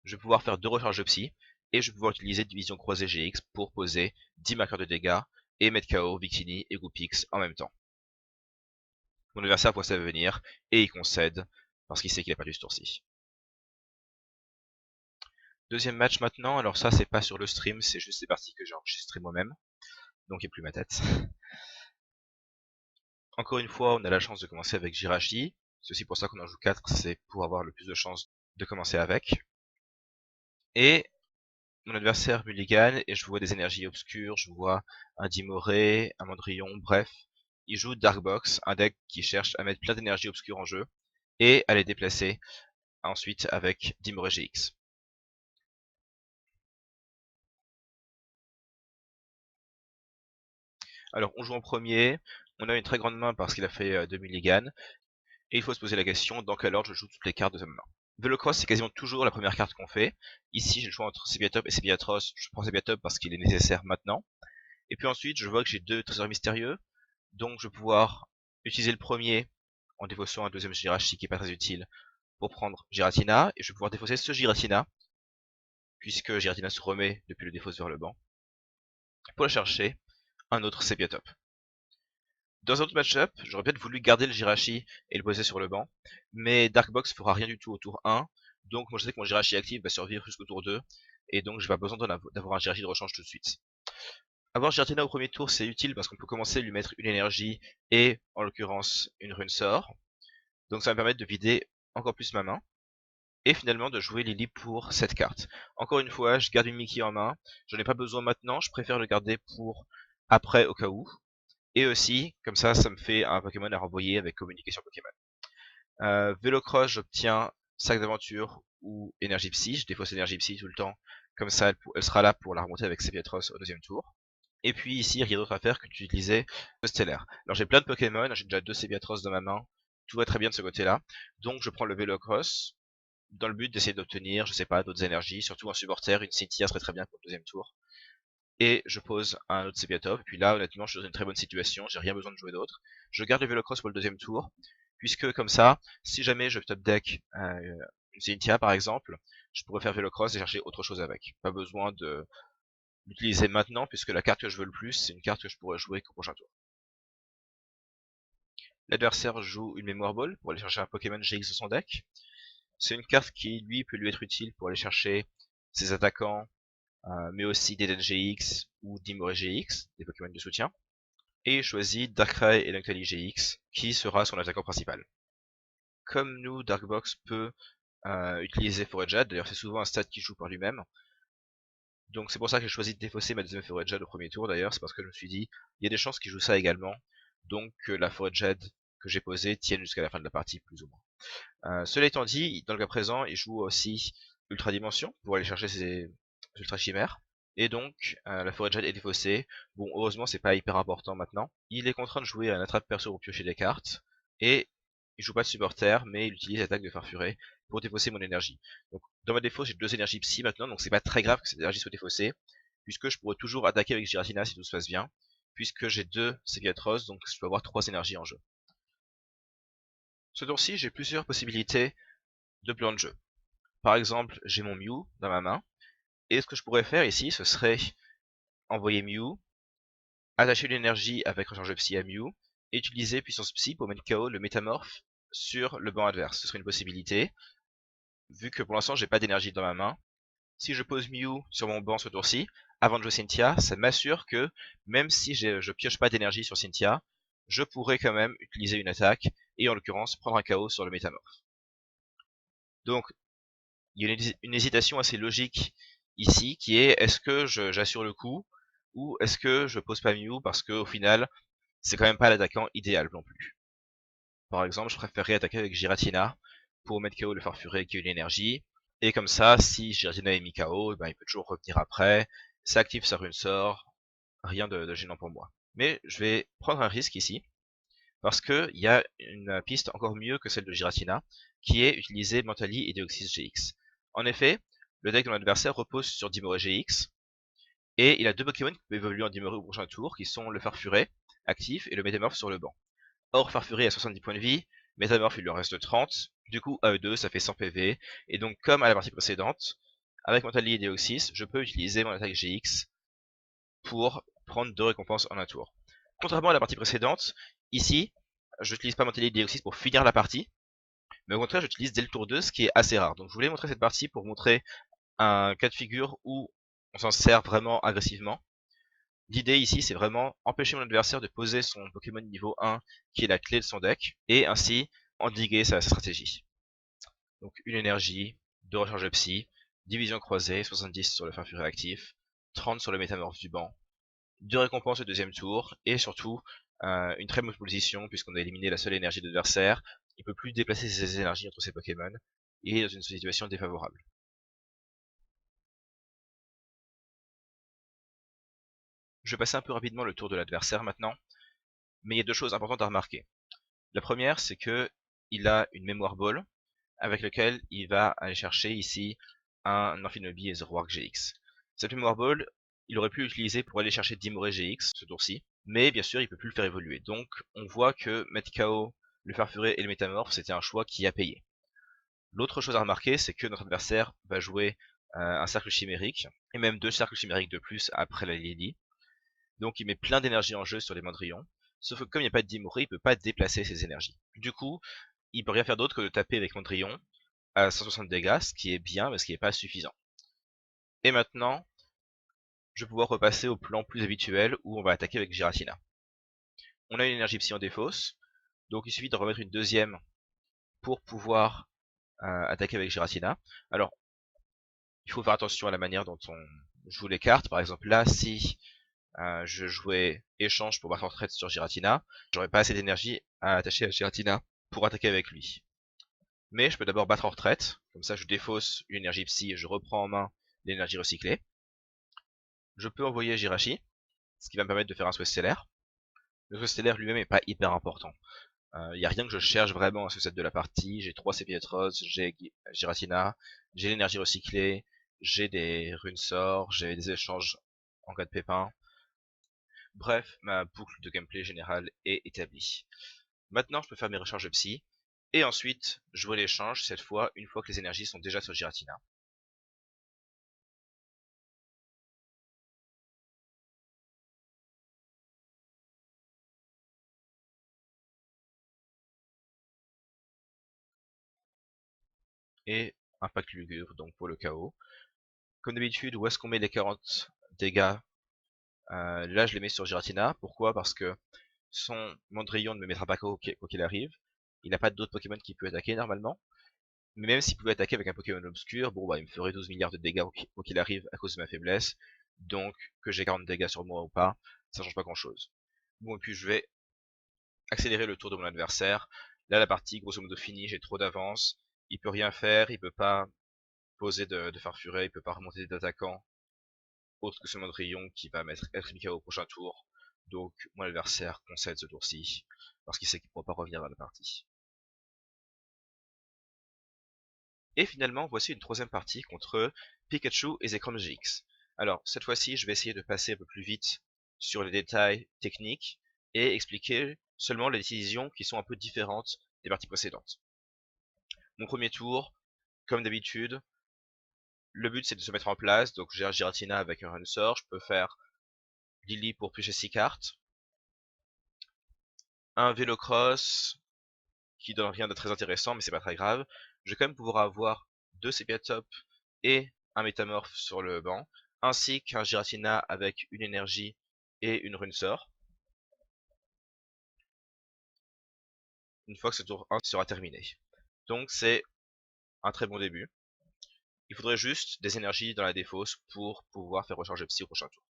A: je vais pouvoir faire 2 recharges de psy, et je vais pouvoir utiliser Division Croisée GX pour poser 10 marqueurs de dégâts et mettre KO Victini et Goopix en même temps. Mon adversaire voit ça venir, et il concède, parce qu'il sait qu'il a perdu ce tour-ci. Deuxième match maintenant, alors ça c'est pas sur le stream, c'est juste des parties que j'ai enregistrées moi-même, donc il n'y a plus ma tête. Encore une fois, on a la chance de commencer avec Jirachi, c'est aussi pour ça qu'on en joue 4, c'est pour avoir le plus de chances de commencer avec. Et mon adversaire mulligan, et je vois des énergies obscures, je vois un Dimoré, un Mandrillon, bref. Il joue Darkbox, un deck qui cherche à mettre plein d'énergies obscures en jeu, et à les déplacer ensuite avec Dimoré GX. Alors on joue en premier, on a une très grande main parce qu'il a fait 2 mulligan, et il faut se poser la question dans quel ordre je joue toutes les cartes de sa main. Velocross c'est quasiment toujours la première carte qu'on fait. Ici j'ai le choix entre Sebiatop et Sebiatros, je prends Sebiatop parce qu'il est nécessaire maintenant. Et puis ensuite je vois que j'ai 2 trésors mystérieux, donc je vais pouvoir utiliser le premier en défaussant un deuxième Jirachi qui est pas très utile pour prendre Giratina, et je vais pouvoir défausser ce Giratina, puisque Giratina se remet depuis le défausse vers le banc, pour aller chercher un autre Sebiatop. Dans un autre match-up, j'aurais peut-être voulu garder le Jirachi et le poser sur le banc, mais Darkbox fera rien du tout au tour 1, donc moi je sais que mon Jirachi actif va survivre jusqu'au tour 2, et donc j'ai pas besoin d'avoir un Jirachi de rechange tout de suite. Avoir Giratina au premier tour c'est utile parce qu'on peut commencer à lui mettre une énergie et en l'occurrence une rune sort, donc ça va me permettre de vider encore plus ma main, et finalement de jouer Lily pour cette carte. Encore une fois, je garde une Mickey en main, j'en ai pas besoin maintenant, je préfère le garder pour après au cas où, et aussi, comme ça me fait un Pokémon à renvoyer avec communication Pokémon. Vélocross, j'obtiens sac d'aventure ou énergie psy, je défausse énergie psy tout le temps, comme ça elle sera là pour la remonter avec Sepiatros au deuxième tour. Et puis ici, rien d'autre à faire que d'utiliser le stellaire. Alors j'ai plein de Pokémon, j'ai déjà 2 Sepiatros dans ma main, tout va très bien de ce côté-là, donc je prends le Vélocross, dans le but d'essayer d'obtenir, je sais pas, d'autres énergies, surtout un supporter, une Cynthia serait très bien pour le deuxième tour. Et je pose un autre Sepiatop, et puis là honnêtement je suis dans une très bonne situation, j'ai rien besoin de jouer d'autre. Je garde le Vélocross pour le deuxième tour, puisque comme ça, si jamais je top deck une Cynthia par exemple, je pourrais faire Vélocross et chercher autre chose avec. Pas besoin de l'utiliser maintenant, puisque la carte que je veux le plus, c'est une carte que je pourrais jouer qu'au prochain tour. L'adversaire joue une Mémoire Ball pour aller chercher un Pokémon GX de son deck. C'est une carte qui, lui, peut lui être utile pour aller chercher ses attaquants, mais aussi des GX ou Dimoré GX, des Pokémon de soutien. Et il choisit Darkrai et Noctali GX, qui sera son attaquant principal. Comme nous, Darkbox peut utiliser Forage, d'ailleurs c'est souvent un stat qui joue par lui-même. Donc c'est pour ça que j'ai choisi de défausser ma deuxième Forage au premier tour d'ailleurs, c'est parce que je me suis dit, il y a des chances qu'il joue ça également, donc que la Forage que j'ai posée tienne jusqu'à la fin de la partie, plus ou moins. Cela étant dit, dans le cas présent, il joue aussi Ultra Dimension pour aller chercher ses Ultra Chimères. Et donc, la forêt de jade est défaussée. Bon, heureusement, c'est pas hyper important maintenant. Il est contraint de jouer un attrape perso pour piocher des cartes. Et il joue pas de supporter, mais il utilise l'attaque de Farfuré pour défausser mon énergie. Donc, dans ma défausse, j'ai 2 énergies psy maintenant, donc c'est pas très grave que cette énergie soit défaussée, puisque je pourrais toujours attaquer avec Giratina si tout se passe bien, puisque j'ai 2 Seviatros, donc je peux avoir 3 énergies en jeu. Ce tour-ci, j'ai plusieurs possibilités de plan de jeu. Par exemple, j'ai mon Mew dans ma main, et ce que je pourrais faire ici, ce serait envoyer Mew, attacher l'énergie avec recharge psy à Mew, et utiliser puissance psy pour mettre KO le métamorphe sur le banc adverse. Ce serait une possibilité, vu que pour l'instant j'ai pas d'énergie dans ma main. Si je pose Mew sur mon banc ce tour-ci, avant de jouer Cynthia, ça m'assure que même si je pioche pas d'énergie sur Cynthia, je pourrais quand même utiliser une attaque, et en l'occurrence prendre un KO sur le métamorphe. Donc il y a une hésitation assez logique ici qui est est-ce que j'assure le coup ou est-ce que je pose pas Mew parce que au final c'est quand même pas l'attaquant idéal non plus. Par exemple, je préférerais attaquer avec Giratina pour mettre KO le Farfuré qui a une énergie, et comme ça si Giratina est mis KO, ben, il peut toujours revenir après, ça active sa rune sort, rien de gênant pour moi. Mais je vais prendre un risque ici parce que il y a une piste encore mieux que celle de Giratina qui est utiliser Mentali et Deoxys GX. En effet, Le deck de mon adversaire repose sur Dimoré GX, et il a deux Pokémon qui peuvent évoluer en Dimoré au prochain tour, qui sont le Farfuré, actif, et le Métamorphe sur le banc. Or, Farfuré a 70 points de vie, Métamorphe il lui en reste 30, du coup à E2 ça fait 100 PV, et donc comme à la partie précédente, avec Mentally et Deoxys, je peux utiliser mon attaque GX pour prendre 2 récompenses en un tour. Contrairement à la partie précédente, ici, je n'utilise pas Mentally et Deoxys pour finir la partie, mais au contraire j'utilise dès le tour 2, ce qui est assez rare. Donc je voulais montrer cette partie pour montrer un cas de figure où on s'en sert vraiment agressivement. L'idée ici, c'est vraiment empêcher mon adversaire de poser son Pokémon niveau 1, qui est la clé de son deck, et ainsi endiguer sa stratégie. Donc une énergie, 2 recharges psy, division croisée, 70 sur le Farfuré actif, 30 sur le Métamorphe du banc, 2 récompenses au deuxième tour, et surtout une très bonne position, puisqu'on a éliminé la seule énergie de l'adversaire. Il peut plus déplacer ses énergies entre ses Pokémon, et est dans une situation défavorable. Je vais passer un peu rapidement le tour de l'adversaire maintenant, mais il y a deux choses importantes à remarquer. La première, c'est que il a une mémoire ball, avec lequel il va aller chercher ici un Amphinobi et Zoroark GX. Cette mémoire ball, il aurait pu l'utiliser pour aller chercher Dimoré GX ce tour-ci, mais bien sûr il peut plus le faire évoluer. Donc on voit que mettre KO le Farfuré et le Métamorphe, c'était un choix qui a payé. L'autre chose à remarquer, c'est que notre adversaire va jouer un cercle chimérique, et même 2 cercles chimériques de plus après la Lily. Donc il met plein d'énergie en jeu sur les Mondrian, sauf que comme il n'y a pas de Dimoré, il peut pas déplacer ses énergies. Du coup, il peut rien faire d'autre que de taper avec Mondrian à 160 dégâts, ce qui est bien, mais ce qui n'est pas suffisant. Et maintenant, je vais pouvoir repasser au plan plus habituel, où on va attaquer avec Giratina. On a une énergie psy en défausse, donc il suffit de remettre une deuxième pour pouvoir attaquer avec Giratina. Alors, il faut faire attention à la manière dont on joue les cartes. Par exemple, là, si je jouais échange pour battre en retraite sur Giratina, j'aurais pas assez d'énergie à attacher à Giratina pour attaquer avec lui. Mais je peux d'abord battre en retraite, comme ça je défausse une énergie psy et je reprends en main l'énergie recyclée. Je peux envoyer Jirachi, ce qui va me permettre de faire un souhait stellaire. Le souhait stellaire lui-même est pas hyper important. Il n'y a rien que je cherche vraiment à ce set de la partie. J'ai 3 Sépietros, j'ai Giratina, j'ai l'énergie recyclée, j'ai des runes sorts, j'ai des échanges en cas de pépin. Bref, ma boucle de gameplay générale est établie. Maintenant, je peux faire mes recharges psy, et ensuite jouer l'échange, cette fois, une fois que les énergies sont déjà sur Giratina. Et impact lugubre, donc pour le KO. Comme d'habitude, où est-ce qu'on met les 40 dégâts? Là, je les mets sur Giratina. Pourquoi? Parce que son Mondrian ne me mettra pas KO quoi qu'il arrive. Il n'a pas d'autres Pokémon qui peut attaquer normalement. Mais même s'il pouvait attaquer avec un Pokémon obscur, bon bah il me ferait 12 milliards de dégâts quoi qu'il arrive à cause de ma faiblesse. Donc que j'ai 40 dégâts sur moi ou pas, ça change pas grand chose. Bon, et puis je vais accélérer le tour de mon adversaire. Là, la partie grosso modo finie, j'ai trop d'avance. Il peut rien faire, il peut pas poser de Farfuré, il peut pas remonter d'attaquant autre que ce Mondrian qui va être mis au prochain tour. Donc mon adversaire concède ce tour-ci parce qu'il sait qu'il ne pourra pas revenir dans la partie. Et finalement, voici une troisième partie contre Pikachu et Zekrom GX. Alors, cette fois-ci, je vais essayer de passer un peu plus vite sur les détails techniques et expliquer seulement les décisions qui sont un peu différentes des parties précédentes. Mon premier tour, comme d'habitude, le but c'est de se mettre en place, donc j'ai un Giratina avec un Run Sort, je peux faire Lily pour piocher 6 cartes, un Vélocross qui donne rien de très intéressant, mais c'est pas très grave. Je vais quand même pouvoir avoir 2 Top et un Métamorphe sur le banc, ainsi qu'un Giratina avec une énergie et une rune sort. Une fois que ce tour 1 sera terminé. Donc c'est un très bon début. Il faudrait juste des énergies dans la défausse pour pouvoir faire recharger Psy au prochain tour.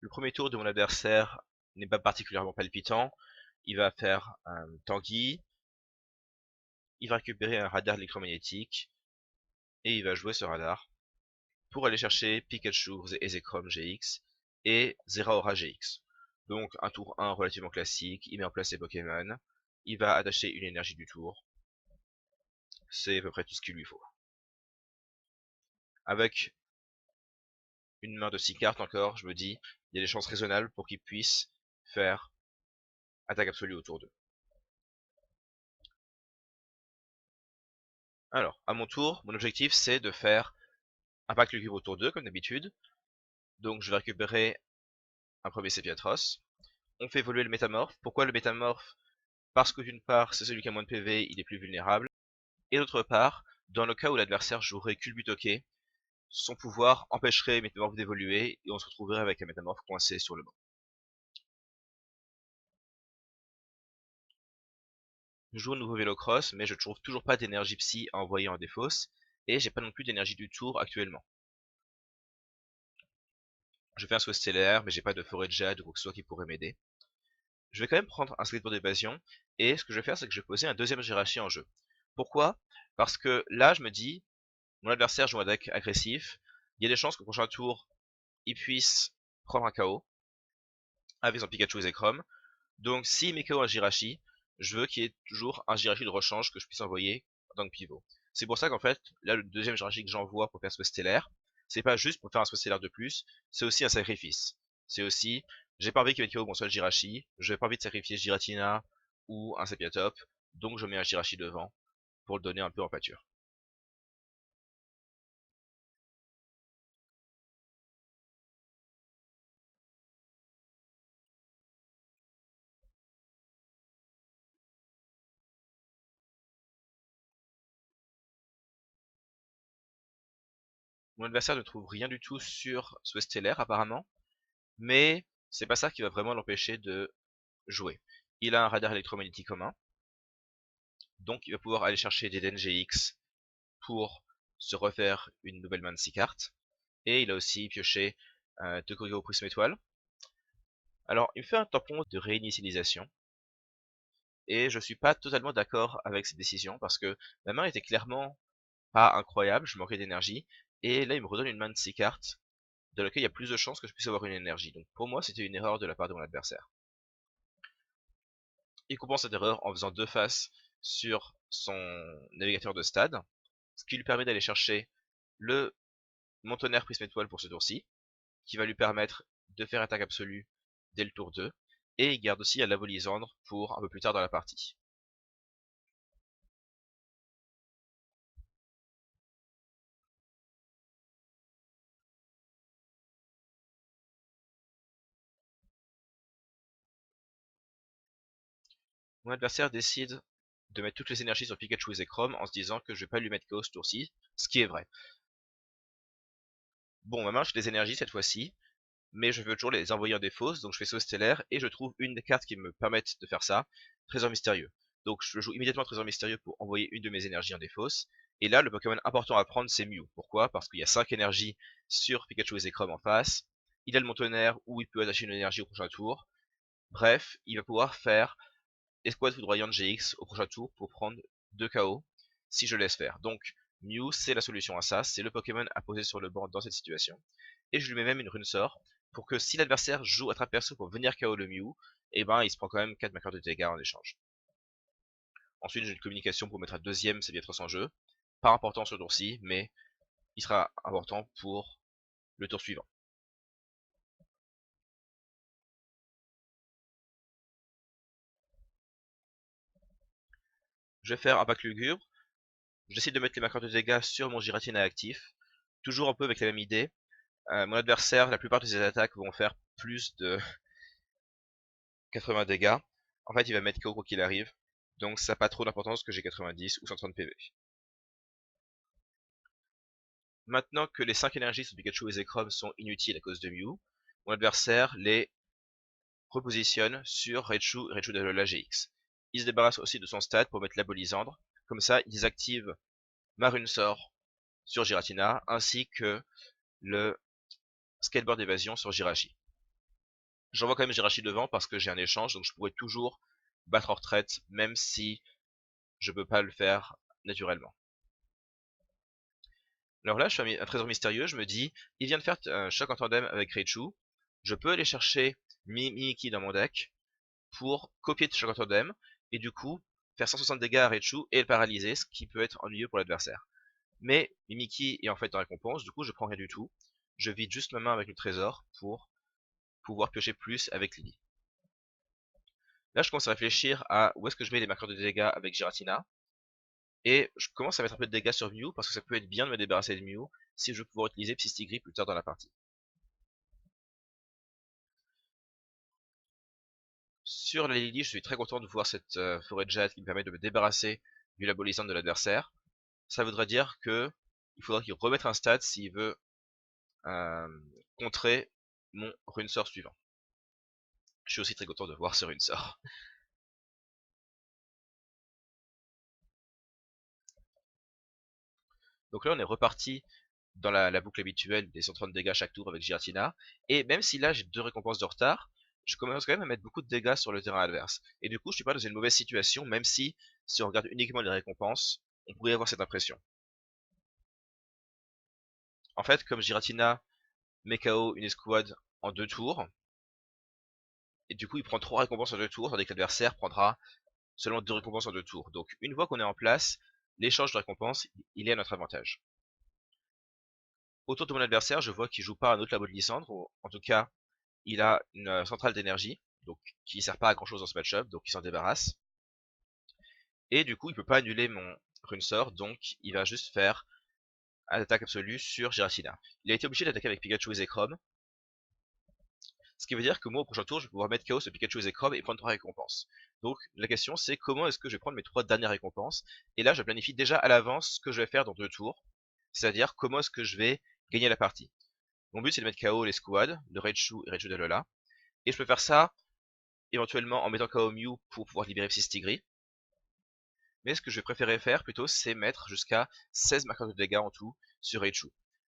A: Le premier tour de mon adversaire n'est pas particulièrement palpitant. Il va faire un Tanguy, il va récupérer un radar électromagnétique, et il va jouer ce radar pour aller chercher Pikachu et Zekrom GX, et Zera aura GX. Donc un tour 1 relativement classique, il met en place ses Pokémon, il va attacher une énergie du tour, c'est à peu près tout ce qu'il lui faut. Avec une main de 6 cartes encore, je me dis, il y a des chances raisonnables pour qu'il puisse faire attaque absolue au tour 2. Alors, à mon tour, mon objectif c'est de faire Impact Lugubre au tour 2 comme d'habitude. Donc je vais récupérer un premier Sepiatros. On fait évoluer le Métamorphe. Pourquoi le Métamorphe? Parce que d'une part, c'est celui qui a moins de PV, il est plus vulnérable. Et d'autre part, dans le cas où l'adversaire jouerait Culbutoke, son pouvoir empêcherait Métamorphe d'évoluer et on se retrouverait avec un Métamorphe coincé sur le banc. Je joue un nouveau Vélocross, mais je trouve toujours pas d'énergie psy à envoyer en défausse, et j'ai pas non plus d'énergie du tour actuellement. Je fais un saut stellaire, mais j'ai pas de forêt de jade ou quoi que ce soit qui pourrait m'aider. Je vais quand même prendre un Skateboard d'évasion, et ce que je vais faire, c'est que je vais poser un deuxième Jirachi en jeu. Pourquoi? Parce que là, je me dis, mon adversaire joue un deck agressif, il y a des chances qu'au prochain tour, il puisse prendre un KO, avec son Pikachu et Zekrom. Donc s'il met KO un Jirachi, je veux qu'il y ait toujours un Jirachi de rechange que je puisse envoyer en tant que pivot. C'est pour ça qu'en fait, là, le deuxième Jirachi que j'envoie pour faire ce stellaire, c'est pas juste pour faire un stellaire de plus, c'est aussi un sacrifice. C'est aussi, j'ai pas envie qu'il mette KO mon seul Jirachi, j'ai pas envie de sacrifier Giratina ou un Sepiatop, donc je mets un Jirachi devant pour le donner un peu en pâture. Mon adversaire ne trouve rien du tout sur ce stellaire apparemment, mais c'est pas ça qui va vraiment l'empêcher de jouer. Il a un radar électromagnétique commun, donc il va pouvoir aller chercher des DNGX pour se refaire une nouvelle main de 6 cartes. Et il a aussi pioché Tokyo Prisme Étoile. Alors, il me fait un tampon de réinitialisation. Et je suis pas totalement d'accord avec cette décision parce que ma main était clairement pas incroyable, je manquais d'énergie. Et là, il me redonne une main de 6 cartes de laquelle il y a plus de chances que je puisse avoir une énergie. Donc pour moi, c'était une erreur de la part de mon adversaire. Il compense cette erreur en faisant 2 faces sur son navigateur de stade, ce qui lui permet d'aller chercher le Montonnerre Prisme Étoile pour ce tour-ci, qui va lui permettre de faire attaque absolue dès le tour 2, et il garde aussi à la Volisandre pour un peu plus tard dans la partie. Mon adversaire décide de mettre toutes les énergies sur Pikachu et Zekrom en se disant que je vais pas lui mettre KO ce tour-ci, ce qui est vrai. Bon, ma main j'ai des énergies cette fois-ci, mais je veux toujours les envoyer en défausse, donc je fais saut stellaire, et je trouve une des cartes qui me permettent de faire ça, Trésor Mystérieux. Donc je joue immédiatement Trésor Mystérieux pour envoyer une de mes énergies en défausse, et là le Pokémon important à prendre c'est Mew. Pourquoi? Parce qu'il y a 5 énergies sur Pikachu et Zekrom en face, il a le Montonnerre où il peut attacher une énergie au prochain tour, bref, il va pouvoir faire Escouade Foudroyante GX au prochain tour pour prendre 2 KO si je laisse faire. Donc Mew c'est la solution à ça, c'est le Pokémon à poser sur le banc dans cette situation. Et je lui mets même une rune sort pour que si l'adversaire joue attrape perso pour venir KO le Mew, et ben il se prend quand même 4 marqueurs de dégâts en échange. Ensuite j'ai une communication pour mettre un deuxième Seviatros en jeu. Pas important ce tour-ci, mais il sera important pour le tour suivant. Je vais faire un pack lugubre. J'essaie de mettre les marqueurs de dégâts sur mon Giratina actif. Toujours un peu avec la même idée. Mon adversaire, la plupart de ses attaques vont faire plus de 80 dégâts. En fait, il va mettre KO quoi qu'il arrive. Donc ça n'a pas trop d'importance que j'ai 90 ou 130 PV. Maintenant que les 5 énergies sur Pikachu et Zekrom sont inutiles à cause de Mew, mon adversaire les repositionne sur Raichu et Raichu de la GX. Il se débarrasse aussi de son stade pour mettre la Bolisandre. Comme ça, ils activent Marune Sort sur Giratina, ainsi que le Skateboard d'évasion sur Jirachi. J'envoie quand même Jirachi devant parce que j'ai un échange, donc je pourrais toujours battre en retraite, même si je peux pas le faire naturellement. Alors là, je fais un trésor mystérieux, je me dis, il vient de faire un choc en tandem avec Raichu, je peux aller chercher Mimiki dans mon deck pour copier Shock Totem et du coup faire 160 dégâts à Raichu et le paralyser, ce qui peut être ennuyeux pour l'adversaire. Mais Mimiki est en fait en récompense, du coup je prends rien du tout. Je vide juste ma main avec le trésor pour pouvoir piocher plus avec Lily. Là je commence à réfléchir à où est-ce que je mets les marqueurs de dégâts avec Giratina. Et je commence à mettre un peu de dégâts sur Mew parce que ça peut être bien de me débarrasser de Mew si je veux pouvoir utiliser Psystigris plus tard dans la partie. Sur la Lily, je suis très content de voir cette forêt de jade qui me permet de me débarrasser du Labolisant de l'adversaire. Ça voudrait dire que il faudra qu'il remette un stade s'il veut euh, contrer mon Runesort suivant. Je suis aussi très content de voir ce Runesort. Donc là on est reparti dans la boucle habituelle des 130 dégâts chaque tour avec Giratina. Et même si là j'ai 2 récompenses de retard, je commence quand même à mettre beaucoup de dégâts sur le terrain adverse. Et du coup je suis pas dans une mauvaise situation, même si on regarde uniquement les récompenses, on pourrait avoir cette impression. En fait, comme Giratina met KO une escouade en 2 tours, et du coup il prend 3 récompenses en 2 tours, tandis que l'adversaire prendra seulement 2 récompenses en 2 tours. Donc une fois qu'on est en place, l'échange de récompenses, il est à notre avantage. Autour de mon adversaire, je vois qu'il joue pas un autre labo de Lysandre, ou en tout cas, il a une centrale d'énergie, donc qui ne sert pas à grand chose dans ce match-up, donc il s'en débarrasse. Et du coup, il peut pas annuler mon Runesort, donc il va juste faire une attaque absolue sur Giratina. Il a été obligé d'attaquer avec Pikachu et Zekrom, ce qui veut dire que moi, au prochain tour, je vais pouvoir mettre KO sur Pikachu et Zekrom et prendre 3 récompenses. Donc la question c'est comment est-ce que je vais prendre mes 3 dernières récompenses. Et là, je planifie déjà à l'avance ce que je vais faire dans 2 tours, c'est-à-dire comment est-ce que je vais gagner la partie. Mon but c'est de mettre KO les squads de Raichu et Raichu de Lola. Et je peux faire ça éventuellement en mettant KO Mew pour pouvoir libérer Psystigris. Mais ce que je vais préférer faire plutôt, c'est mettre jusqu'à 16 marqueurs de dégâts en tout sur Raichu.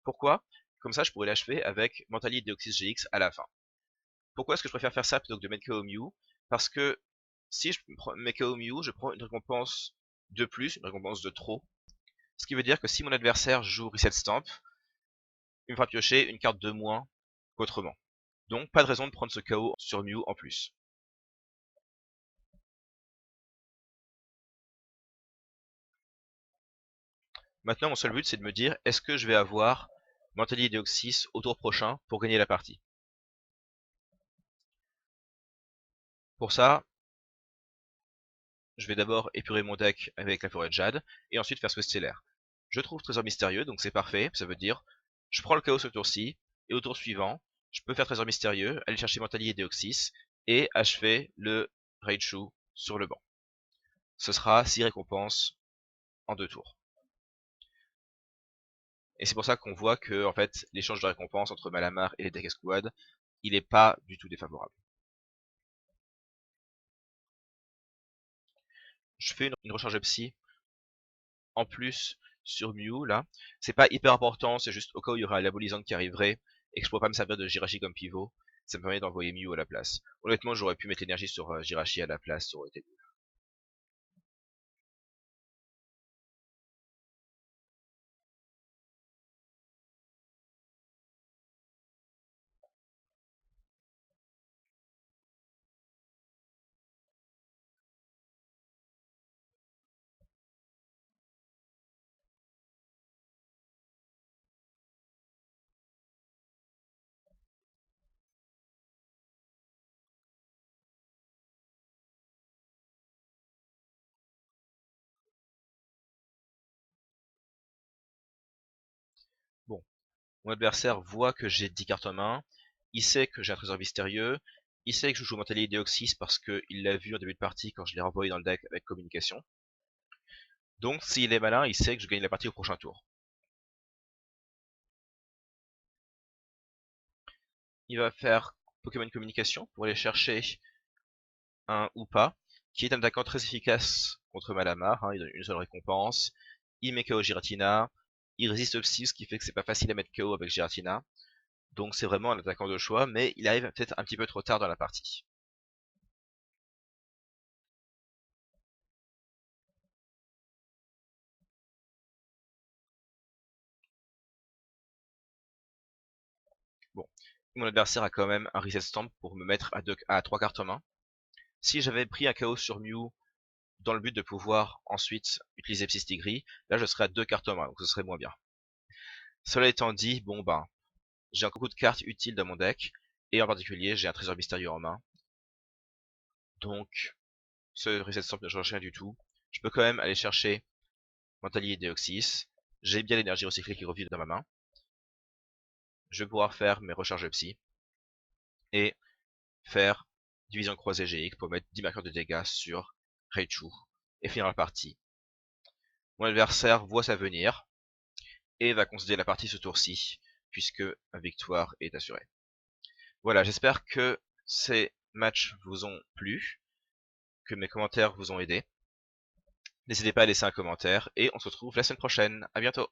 A: Pourquoi? Comme ça, je pourrais l'achever avec Mentally Deoxys GX à la fin. Pourquoi est-ce que je préfère faire ça plutôt que de mettre KO Mew? Parce que si je mets KO Mew, je prends une récompense de plus, une récompense de trop. Ce qui veut dire que si mon adversaire joue Reset Stamp, il me fera piocher une carte de moins qu'autrement. Donc pas de raison de prendre ce KO sur Mew en plus. Maintenant, mon seul but, c'est de me dire, est-ce que je vais avoir Mentally Deoxys au tour prochain pour gagner la partie? Pour ça, je vais d'abord épurer mon deck avec la forêt de jade, et ensuite faire ce stellaire. Je trouve Trésor Mystérieux, donc c'est parfait, ça veut dire, je prends le chaos ce tour-ci, et au tour suivant, je peux faire Trésor Mystérieux, aller chercher Mentally Deoxys, et achever le Raichu sur le banc. Ce sera 6 récompenses en 2 tours. Et c'est pour ça qu'on voit que, en fait, l'échange de récompenses entre Malamar et les decks escouades, il est pas du tout défavorable. Je fais une recharge psy en plus sur Mew là. C'est pas hyper important, c'est juste au cas où il y aura l'abolisante qui arriverait et que je pourrais pas me servir de Jirachi comme pivot, ça me permet d'envoyer Mew à la place. Honnêtement, j'aurais pu mettre l'énergie sur Jirachi à la place, ça aurait été mieux. Bon, mon adversaire voit que j'ai 10 cartes en main, il sait que j'ai un trésor mystérieux, il sait que je joue Mentally Deoxys parce qu'il l'a vu en début de partie quand je l'ai renvoyé dans le deck avec communication. Donc s'il est malin, il sait que je gagne la partie au prochain tour. Il va faire Pokémon Communication pour aller chercher un ou pas, qui est un attaquant très efficace contre Malamar, hein, il donne une seule récompense, il met KO Giratina, il résiste Psy, ce qui fait que c'est pas facile à mettre KO avec Giratina, donc c'est vraiment un attaquant de choix, mais il arrive peut-être un petit peu trop tard dans la partie. Bon, mon adversaire a quand même un reset stamp pour me mettre à 3 cartes en main. Si j'avais pris un chaos sur Mew dans le but de pouvoir ensuite utiliser Psystigris, là je serais à 2 cartes en main, donc ce serait moins bien. Cela étant dit, bon ben, j'ai encore beaucoup de cartes utiles dans mon deck, et en particulier j'ai un trésor mystérieux en main. Donc, ce reset stamp ne change rien du tout. Je peux quand même aller chercher Mentali et Deoxys. J'ai bien l'énergie recyclée qui revient dans ma main. Je vais pouvoir faire mes recharges psy. Et faire division croisée GX pour mettre 10 marqueurs de dégâts sur Raichu. Et finir la partie. Mon adversaire voit ça venir. Et va concéder la partie ce tour-ci. Puisque ma victoire est assurée. Voilà, j'espère que ces matchs vous ont plu. Que mes commentaires vous ont aidé. N'hésitez pas à laisser un commentaire. Et on se retrouve la semaine prochaine. À bientôt.